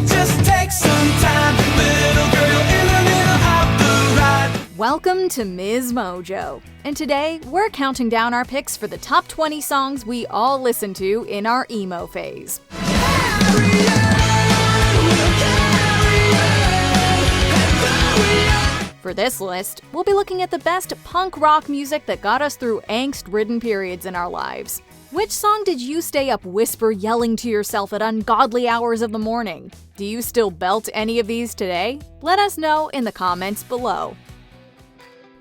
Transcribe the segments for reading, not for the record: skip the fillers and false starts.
Just take some time, little girl in the middle of the ride. Welcome to MsMojo, and today we're counting down our picks for the top 20 songs we all listen to in our emo phase. For this list, we'll be looking at the best punk rock music that got us through angst-ridden periods in our lives. Which song did you stay up whisper yelling to yourself at ungodly hours of the morning? Do you still belt any of these today? Let us know in the comments below.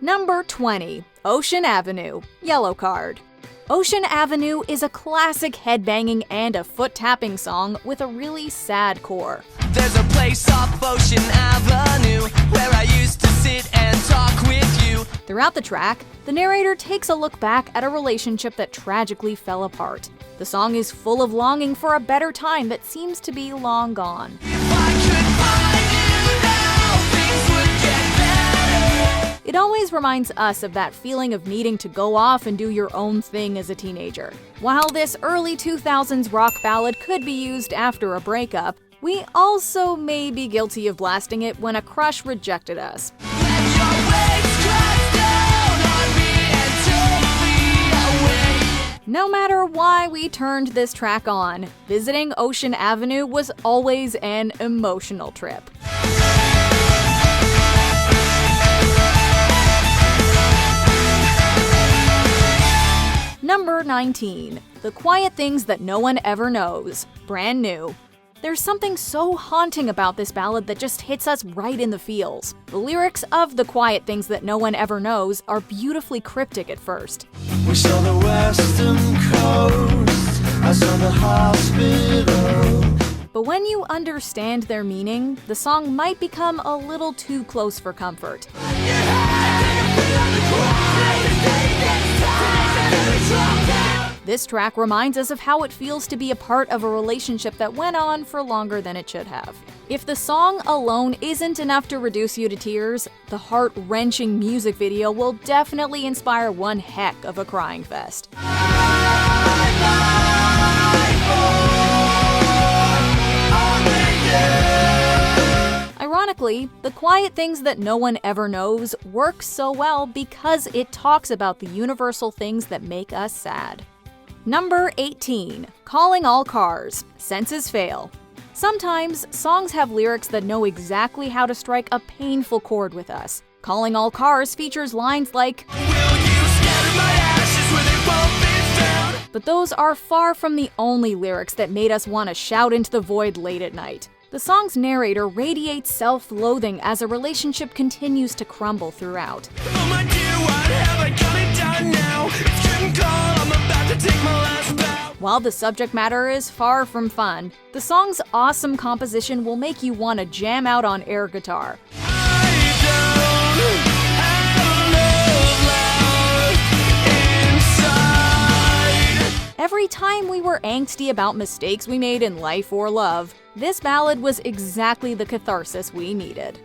Number 20. Ocean Avenue, Yellow Card. Ocean Avenue is a classic headbanging and a foot-tapping song with a really sad core. There's a place off Ocean Avenue where I used to sit and talk with you. Throughout the track, the narrator takes a look back at a relationship that tragically fell apart. The song is full of longing for a better time that seems to be long gone. If I could find you now, things would get better. It always reminds us of that feeling of needing to go off and do your own thing as a teenager. While this early 2000s rock ballad could be used after a breakup, we also may be guilty of blasting it when a crush rejected us. Let your waves crash down on me and take me away. No matter why we turned this track on, visiting Ocean Avenue was always an emotional trip. Number 19. The Quiet Things That No One Ever Knows, Brand New. There's something so haunting about this ballad that just hits us right in the feels. The lyrics of The Quiet Things That No One Ever Knows are beautifully cryptic at first. We saw the western coast, I saw the hospital. But when you understand their meaning, the song might become a little too close for comfort. This track reminds us of how it feels to be a part of a relationship that went on for longer than it should have. If the song alone isn't enough to reduce you to tears, the heart-wrenching music video will definitely inspire one heck of a crying fest. Ironically, The Quiet Things That No One Ever Knows works so well because it talks about the universal things that make us sad. Number 18. Calling All Cars, Senses Fail. Sometimes, songs have lyrics that know exactly how to strike a painful chord with us. Calling All Cars features lines like, Will you scatter my ashes where they both be found? but those are far from the only lyrics that made us want to shout into the void late at night. The song's narrator radiates self-loathing as a relationship continues to crumble throughout. Oh my dear, what have I got it done now? It's getting cold, I'm about to take my last bow. While the subject matter is far from fun, the song's awesome composition will make you want to jam out on air guitar. I don't have love inside. Every time we were angsty about mistakes we made in life or love, this ballad was exactly the catharsis we needed.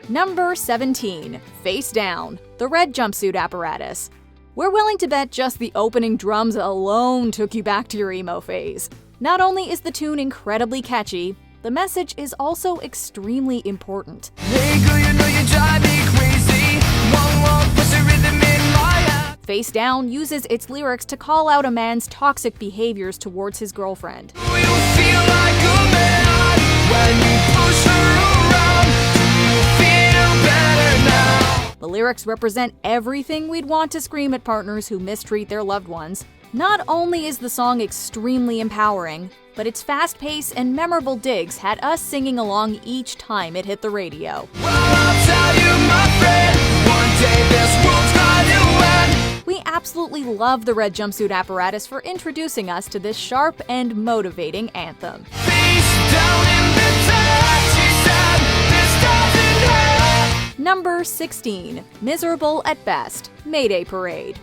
Number 17. Face Down, The Red Jumpsuit Apparatus. We're willing to bet just the opening drums alone took you back to your emo phase. Not only is the tune incredibly catchy, the message is also extremely important. Hey girl, you know you drive me crazy. One push the rhythm in my head. Face Down uses its lyrics to call out a man's toxic behaviors towards his girlfriend. Do you feel like a man when you push her around? Do you feel better now? The lyrics represent everything we'd want to scream at partners who mistreat their loved ones. Not only is the song extremely empowering, but its fast pace and memorable digs had us singing along each time it hit the radio. Well, I'll tell you, my friend, one day this world's gonna end. We absolutely love the Red Jumpsuit Apparatus for introducing us to this sharp and motivating anthem. Face down in the dirt, she said, this doesn't hurt. Number 16. Miserable at Best, Mayday Parade.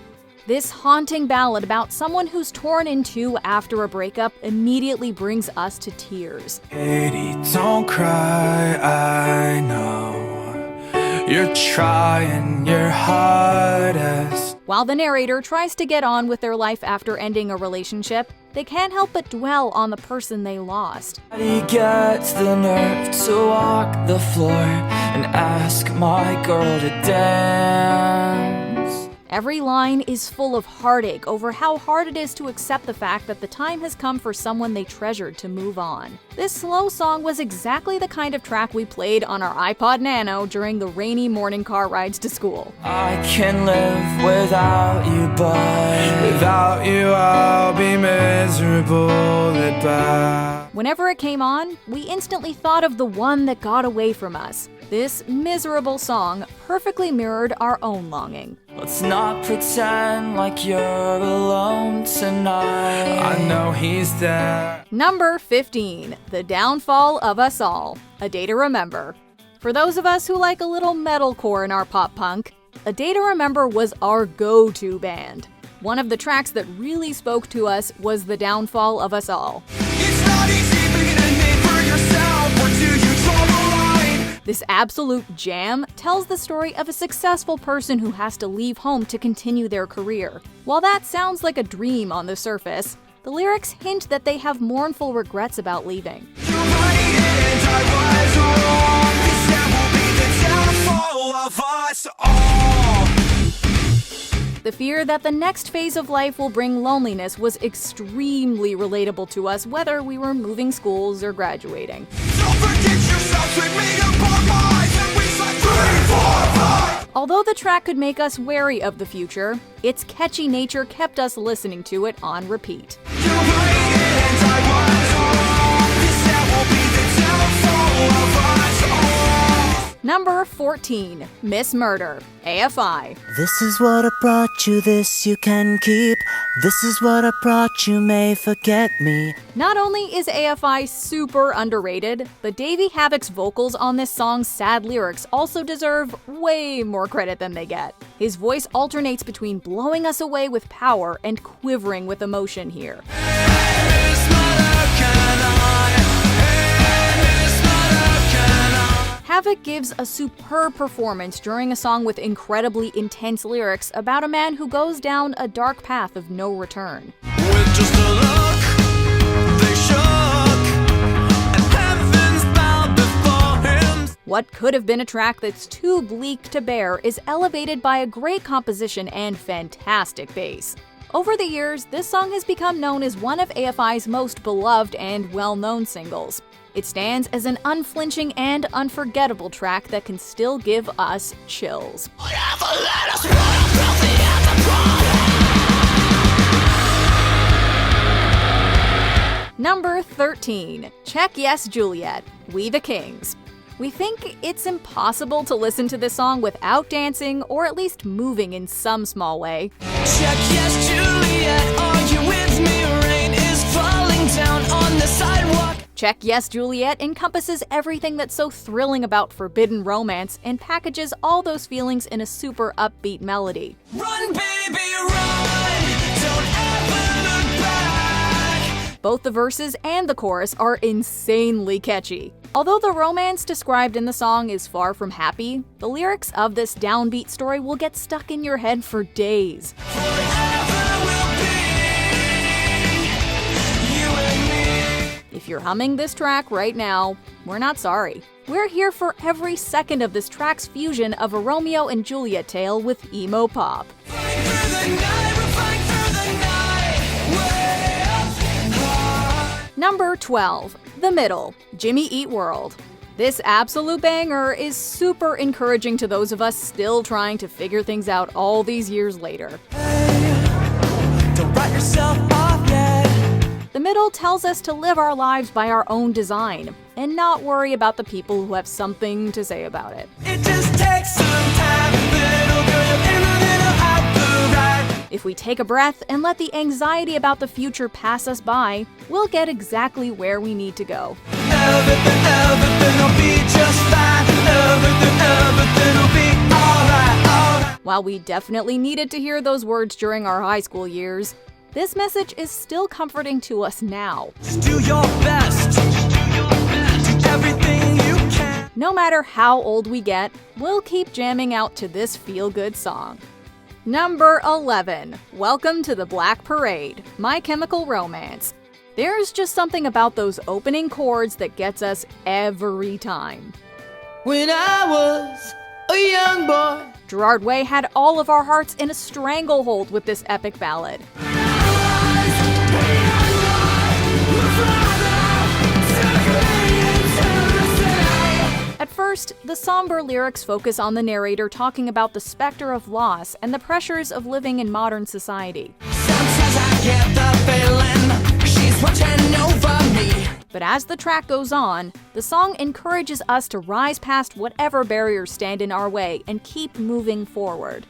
This haunting ballad about someone who's torn in two after a breakup immediately brings us to tears. Katie, don't cry, I know You're trying your hardest. While the narrator tries to get on with their life after ending a relationship, they can't help but dwell on the person they lost. He gets the nerve to walk the floor and ask my girl to dance. Every line is full of heartache over how hard it is to accept the fact that the time has come for someone they treasured to move on. This slow song was exactly the kind of track we played on our iPod Nano during the rainy morning car rides to school. I can live without you, but without you I'll be miserable at best. Whenever it came on, we instantly thought of the one that got away from us. This miserable song perfectly mirrored our own longing. Let's not pretend like you're alone tonight. I know he's there. Number 15, The Downfall of Us All, A Day to Remember. For those of us who like a little metalcore in our pop punk, A Day to Remember was our go-to band. One of the tracks that really spoke to us was The Downfall of Us All. It's not easy being a name for yourself, or do you draw the line? This absolute jam tells the story of a successful person who has to leave home to continue their career. While that sounds like a dream on the surface, the lyrics hint that they have mournful regrets about leaving. You're right and I was wrong. This will be the downfall of us all. The fear that the next phase of life will bring loneliness was extremely relatable to us, whether we were moving schools or graduating. Don't forget yourself, with me upon mine, and we like 3, 4, 5. Although the track could make us wary of the future, its catchy nature kept us listening to it on repeat. You're right and I was wrong. This will be the downfall of us all. Number 14, Miss Murder, AFI. This is what I brought you, this you can keep. This is what I brought you, may forget me. Not only is AFI super underrated, but Davey Havok's vocals on this song's sad lyrics also deserve way more credit than they get. His voice alternates between blowing us away with power and quivering with emotion here. Havok gives a superb performance during a song with incredibly intense lyrics about a man who goes down a dark path of no return. With just a look, they shook, and heavens bowed before him. What could have been a track that's too bleak to bear is elevated by a great composition and fantastic bass. Over the years, this song has become known as one of AFI's most beloved and well-known singles. It stands as an unflinching and unforgettable track that can still give us chills. Number 13, Check Yes Juliet, We the Kings. We think it's impossible to listen to this song without dancing or at least moving in some small way. Check yes, Juliet, are you with me? Rain is falling down on the sidewalk. Check Yes Juliet encompasses everything that's so thrilling about forbidden romance and packages all those feelings in a super upbeat melody. Run, baby, run, don't ever look back. Both the verses and the chorus are insanely catchy. Although the romance described in the song is far from happy, the lyrics of this downbeat story will get stuck in your head for days. Forever will be you and me. If you're humming this track right now, we're not sorry. We're here for every second of this track's fusion of a Romeo and Juliet tale with emo pop. Fight through the night, we'll fight through the night, way up high. Number 12, The Middle, Jimmy Eat World. This absolute banger is super encouraging to those of us still trying to figure things out all these years later. Don't write yourself off yet. The Middle tells us to live our lives by our own design and not worry about the people who have something to say about it. It just takes some time, little girl in the middle of the ride. If we take a breath and let the anxiety about the future pass us by, we'll get exactly where we need to go. Everything will be just fine. Everything will be alright. While we definitely needed to hear those words during our high school years, this message is still comforting to us now. Just do your best. Do everything you can. No matter how old we get, we'll keep jamming out to this feel-good song. Number 11. Welcome to the Black Parade, My Chemical Romance. There's just something about those opening chords that gets us every time. When I was a young boy, Gerard Way had all of our hearts in a stranglehold with this epic ballad. At first, the somber lyrics focus on the narrator talking about the specter of loss and the pressures of living in modern society. sometimes I get the feeling she's watching over me. But as the track goes on, the song encourages us to rise past whatever barriers stand in our way and keep moving forward.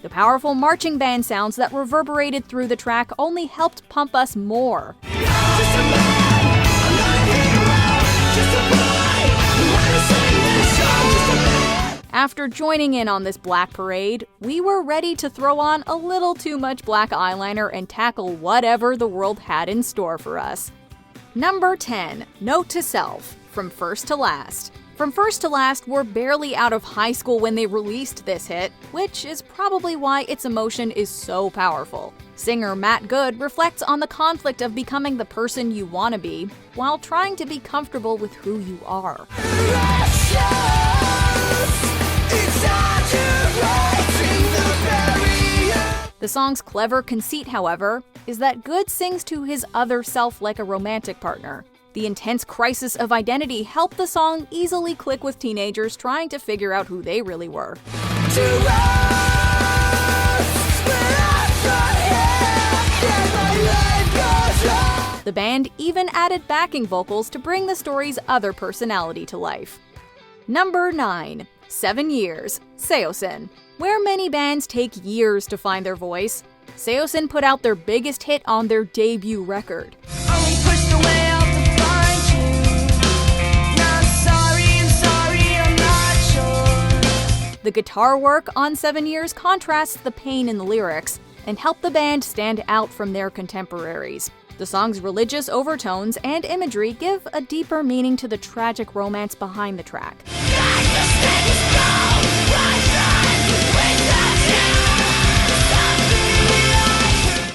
The powerful marching band sounds that reverberated through the track only helped pump us more. After joining in on this Black Parade, we were ready to throw on a little too much black eyeliner and tackle whatever the world had in store for us. Number 10. Note to Self, From First to Last. From First to Last were barely out of high school when they released this hit, which is probably why its emotion is so powerful. Singer Matt Good reflects on the conflict of becoming the person you want to be, while trying to be comfortable with who you are. The song's clever conceit, however, is that Good sings to his other self like a romantic partner. The intense crisis of identity helped the song easily click with teenagers trying to figure out who they really were. The band even added backing vocals to bring the story's other personality to life. Number 9. 7 Years, Seosin. Where many bands take years to find their voice, Seosin put out their biggest hit on their debut record. The guitar work on 7 Years contrasts the pain in the lyrics and helped the band stand out from their contemporaries. The song's religious overtones and imagery give a deeper meaning to the tragic romance behind the track.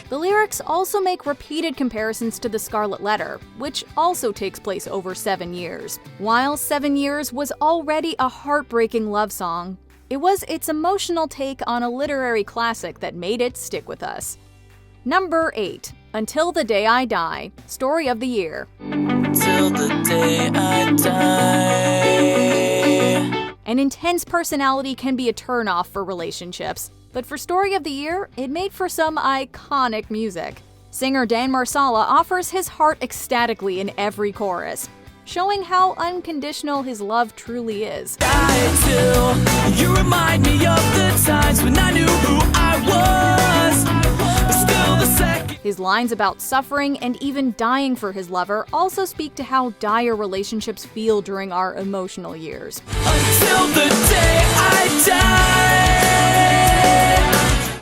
The lyrics also make repeated comparisons to The Scarlet Letter, which also takes place over 7 years. While 7 Years was already a heartbreaking love song, it was its emotional take on a literary classic that made it stick with us. Number 8. Until the Day I Die, Story of the Year. Till the day I die. An intense personality can be a turn-off for relationships, but for Story of the Year, it made for some iconic music. Singer Dan Marsala offers his heart ecstatically in every chorus, showing how unconditional his love truly is. You remind me of the times when I knew who I was, but still the second. His lines about suffering and even dying for his lover also speak to how dire relationships feel during our emotional years. Until the day I die.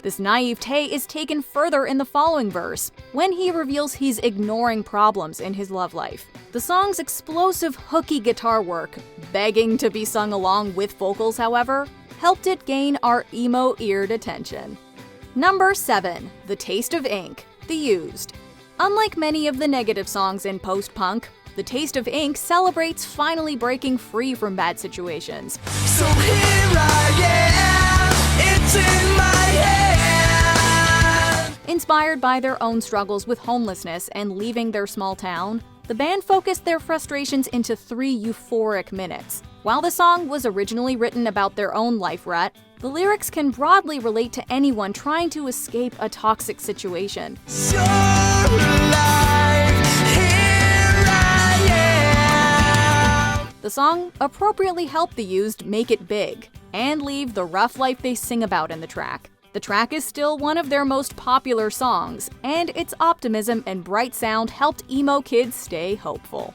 This naivete is taken further in the following verse, when he reveals he's ignoring problems in his love life. The song's explosive hooky guitar work, begging to be sung along with vocals however, helped it gain our emo-eared attention. Number 7. The Taste of Ink, The Used. Unlike many of the negative songs in post-punk, The Taste of Ink celebrates finally breaking free from bad situations. So here I am, it's in my hand. Inspired by their own struggles with homelessness and leaving their small town, the band focused their frustrations into 3 euphoric minutes. While the song was originally written about their own life rut, the lyrics can broadly relate to anyone trying to escape a toxic situation. So alive, here I am. The song appropriately helped the Used make it big, and leave the rough life they sing about in the track. The track is still one of their most popular songs, and its optimism and bright sound helped emo kids stay hopeful.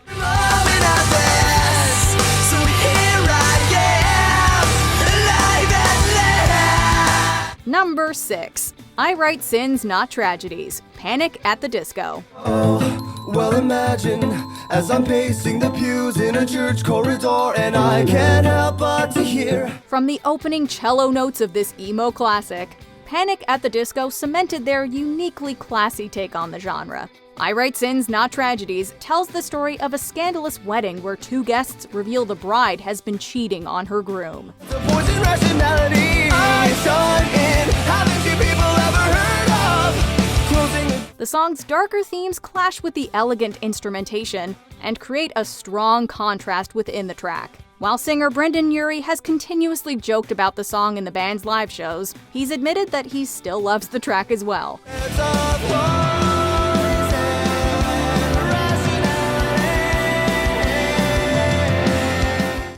Number 6. I Write Sins, Not Tragedies. Panic at the Disco. Oh, well, imagine as I'm pacing the pews in a church corridor, and I can't help but to hear. From the opening cello notes of this emo classic, Panic at the Disco cemented their uniquely classy take on the genre. I Write Sins, Not Tragedies tells the story of a scandalous wedding where two guests reveal the bride has been cheating on her groom. The poison rationality I shine in. Haven't you people ever heard of closing? The song's darker themes clash with the elegant instrumentation and create a strong contrast within the track. While singer Brendan Urie has continuously joked about the song in the band's live shows, he's admitted that he still loves the track as well.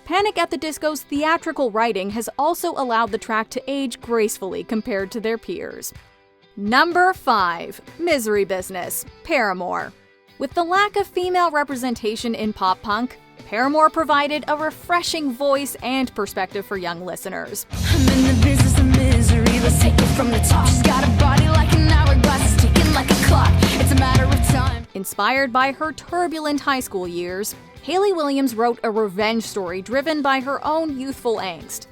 Panic at the Disco's theatrical writing has also allowed the track to age gracefully compared to their peers. Number 5. Misery Business, Paramore. With the lack of female representation in pop punk, Paramore provided a refreshing voice and perspective for young listeners. I'm in the business of misery, let's take it from the top. She's got a body like an hourglass, it's ticking like a clock. It's a matter of time. Inspired by her turbulent high school years, Hayley Williams wrote a revenge story driven by her own youthful angst.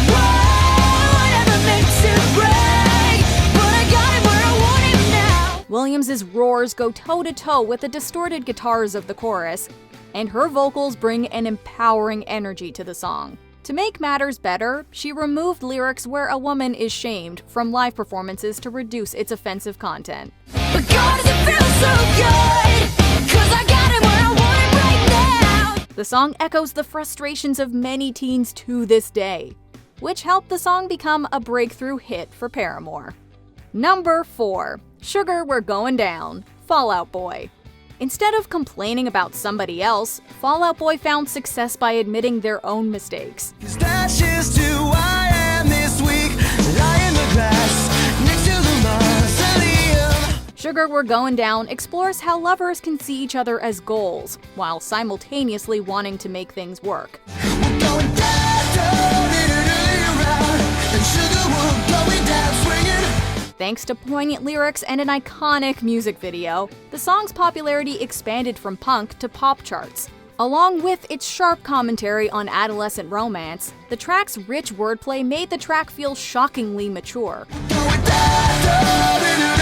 Whatever makes it break, but I got it where I want it now. Williams's roars go toe-to-toe with the distorted guitars of the chorus, and her vocals bring an empowering energy to the song. To make matters better, she removed lyrics where a woman is shamed from live performances to reduce its offensive content. But God, does it feel so good, 'cause I got it where I want it right now. The song echoes the frustrations of many teens to this day, which helped the song become a breakthrough hit for Paramore. Number 4. Sugar, We're Going Down, Fall Out Boy. Instead of complaining about somebody else, Fall Out Boy found success by admitting their own mistakes. Stashes to I am this week, lie in the grass next to the mausoleum. Sugar, We're Going Down explores how lovers can see each other as goals, while simultaneously wanting to make things work. We're going down, around, and sugar, we're going down swinging. Thanks to poignant lyrics and an iconic music video, the song's popularity expanded from punk to pop charts. Along with its sharp commentary on adolescent romance, the track's rich wordplay made the track feel shockingly mature. Going down, around,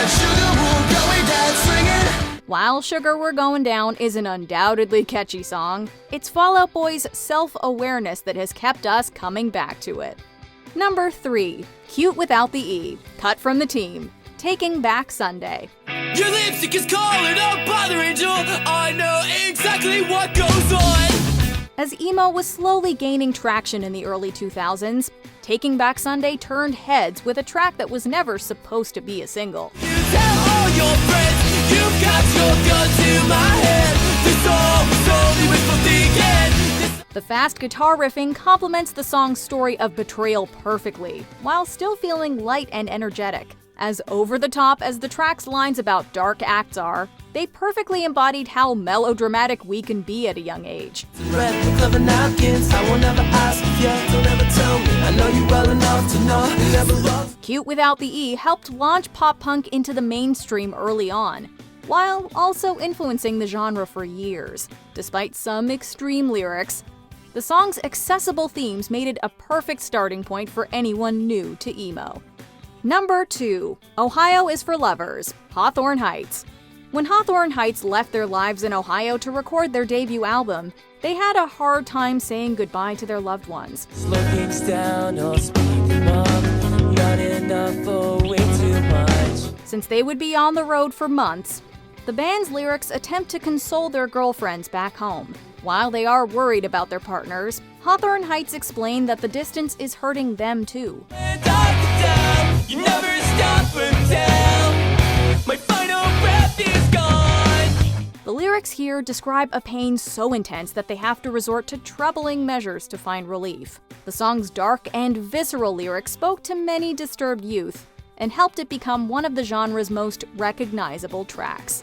and sugar, we're going down swinging. While Sugar, We're Going Down is an undoubtedly catchy song, it's Fall Out Boy's self-awareness that has kept us coming back to it. Number 3. Cute Without the E, Cut from the Team, Taking Back Sunday. Your lipstick is colored up by the angel. I know exactly what goes on. As emo was slowly gaining traction in the early 2000s, Taking Back Sunday turned heads with a track that was never supposed to be a single. You tell all your friends you've got your gun to my head. This song is only wishful thinking. The fast guitar riffing complements the song's story of betrayal perfectly, while still feeling light and energetic. As over-the-top as the track's lines about dark acts are, they perfectly embodied how melodramatic we can be at a young age. Clever napkins, I will never ask you, don't ever tell me. I know you well enough to know you never loved. Cute Without the E helped launch pop punk into the mainstream early on, while also influencing the genre for years. Despite some extreme lyrics, the song's accessible themes made it a perfect starting point for anyone new to emo. Number 2. Ohio is for Lovers, Hawthorne Heights. When Hawthorne Heights left their lives in Ohio to record their debut album, they had a hard time saying goodbye to their loved ones. Slow things down, I'll speed them up. Not enough for way too much. Since they would be on the road for months, the band's lyrics attempt to console their girlfriends back home. While they are worried about their partners, Hawthorne Heights explain that the distance is hurting them too. And down, you never stop until my final breath is gone. The lyrics here describe a pain so intense that they have to resort to troubling measures to find relief. The song's dark and visceral lyrics spoke to many disturbed youth and helped it become one of the genre's most recognizable tracks.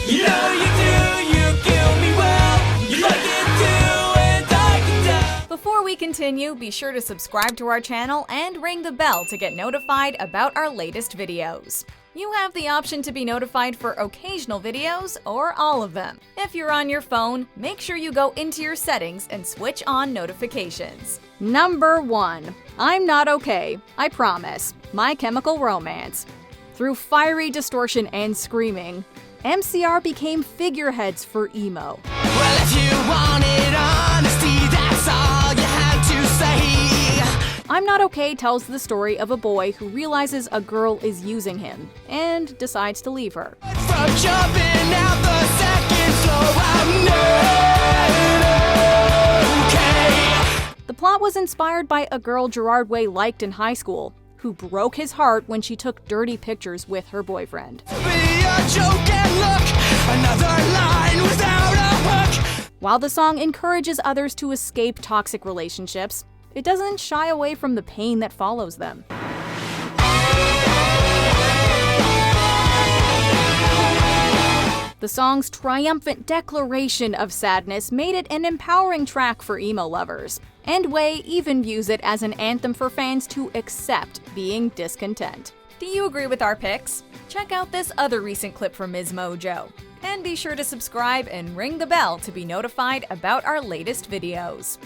You know you do, you kill me well. You like it too, and I can tell. Before we continue, be sure to subscribe to our channel and ring the bell to get notified about our latest videos. You have the option to be notified for occasional videos or all of them. If you're on your phone, make sure you go into your settings and switch on notifications. Number 1. I'm Not Okay, I Promise, My Chemical Romance. Through fiery distortion and screaming, MCR became figureheads for emo. Well, if you wanted honesty, that's all you had to say. I'm Not Okay tells the story of a boy who realizes a girl is using him and decides to leave her. From jumping out the second floor, I'm not okay. The plot was inspired by a girl Gerard Way liked in high school, who broke his heart when she took dirty pictures with her boyfriend. Be a joke and look, another line without a hook. While the song encourages others to escape toxic relationships, it doesn't shy away from the pain that follows them. The song's triumphant declaration of sadness made it an empowering track for emo lovers, and Way even views it as an anthem for fans to accept being discontent. Do you agree with our picks? Check out this other recent clip from MsMojo, and be sure to subscribe and ring the bell to be notified about our latest videos.